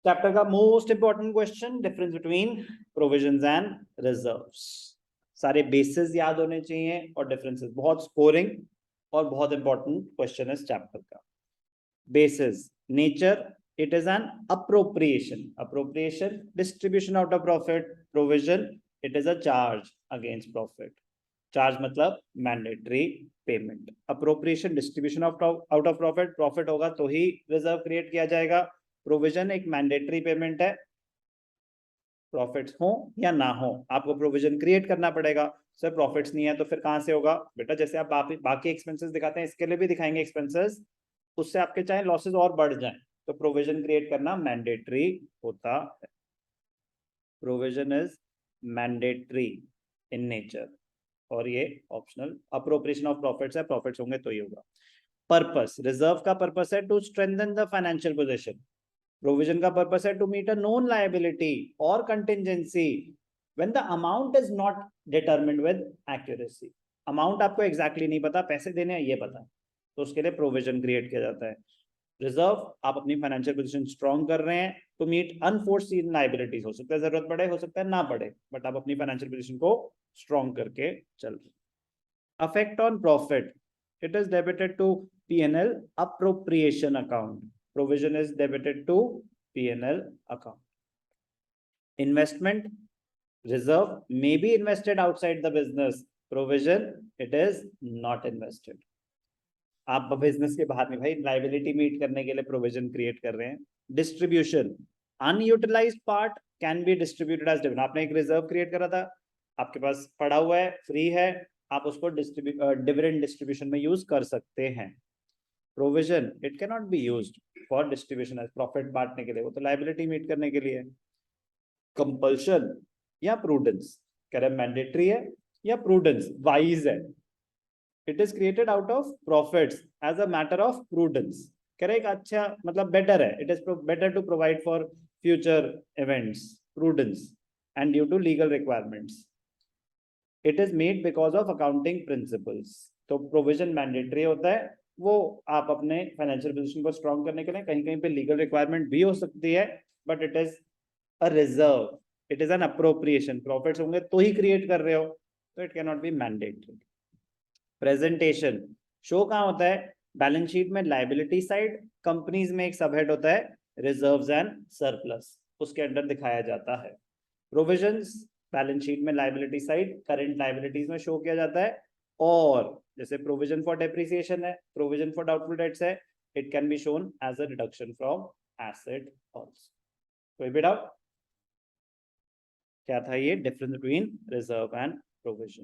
Chapter का most important question, difference between provisions and reserves. सारे basis याद होने चाहिए और डिफरेंसेस, बहुत स्कोरिंग और बहुत इंपॉर्टेंट क्वेश्चन है इस चैप्टर का। Basis, nature, it is an appropriation. Appropriation, distribution out of profit. Provision, it is a charge against profit. Charge मतलब mandatory payment. Appropriation, distribution of out of profit. Profit होगा तो ही reserve create किया जाएगा. Provision एक mandatory payment है. Profits हो या ना हो, आपको provision create करना पड़ेगा. सर प्रॉफिट्स नहीं है तो फिर कहां से होगा? बेटा जैसे आप बाकी एक्सपेंसेस दिखाते हैं, इसके लिए भी दिखाएंगे एक्सपेंसेस, उससे आपके चाहे लॉसेस और बढ़ जाएं, तो प्रोविजन क्रिएट करना मैंडेटरी होता है। Provision is mandatory in nature और ये ऑप्शनल। अप्रोप्रिएशन ऑफ प्रॉफिट्स है, प्रॉफिट्स होंगे तो ही होगा। पर्पस, रिजर्व का पर्पस है to strengthen the financial position. Provision का पर्पस है to meet a known liability और contingency when the amount is not determined with accuracy. Amount आपको एग्जैक्टली नहीं पता, पैसे देने हैं ये पता है, तो उसके लिए प्रोविजन क्रिएट किया जाता है। रिजर्व, आप अपनी फाइनेंशियल पोजीशन स्ट्रॉन्ग कर रहे हैं टू मीट अनफोर्सीन लायबिलिटीज। हो सकता है जरूरत पड़े, हो सकता है ना पड़े, बट आप अपनी फाइनेंशियल पोजीशन को स्ट्रॉन्ग करके चल रहे हैं। Affect on profit, it is debited to P&L appropriation account. Provision is debited to P&L account. Investment, reserve may be invested outside the business. Provision, it is not invested. आप business के बाहर में भाई liability meet करने के लिए provision create कर रहे हैं। Distribution, unutilized part can be distributed as dividend. आपने एक रिजर्व क्रिएट करा था, आपके पास पड़ा हुआ है, फ्री है, आप उसको डिविडेंड डिस्ट्रीब्यूशन में यूज कर सकते हैं। Provision, it can not be used for distribution as profit बांटने के लिए, वो तो लाइबिलिटी मीट करने के लिए। कंपल्शन या प्रूडेंस, कह रहे मैंडेटरी है या प्रूडेंस वाइज है। It is created out of profits as a matter of prudence. Correct, अच्छा मतलब बेटर है, it is better to provide for future events, prudence and due to legal requirements. It is made because of accounting principles. तो provision mandatory होता है, वो आप अपने financial position को strong करने के लिए, कहीं कहीं पे legal requirement भी हो सकती है, but it is a reserve, it is an appropriation. Profits होंगे तो ही create कर रहे हो, तो it cannot be mandatory. Presentation, show कहाँ होता है? बैलेंस शीट में लायबिलिटी साइड, कंपनीज में एक सबहेड होता है रिजर्व्स एंड सरप्लस, उसके अंडर दिखाया जाता है। प्रोविजंस, बैलेंस शीट में लायबिलिटी साइड करंट लायबिलिटीज में शो किया जाता है, और जैसे प्रोविजन फॉर डेप्रिसिएशन है, प्रोविजन फॉर डाउटफुल डेट्स है, it can be shown as a reduction from asset also. कोई भी डाउट? क्या था ये difference between reserve and provision?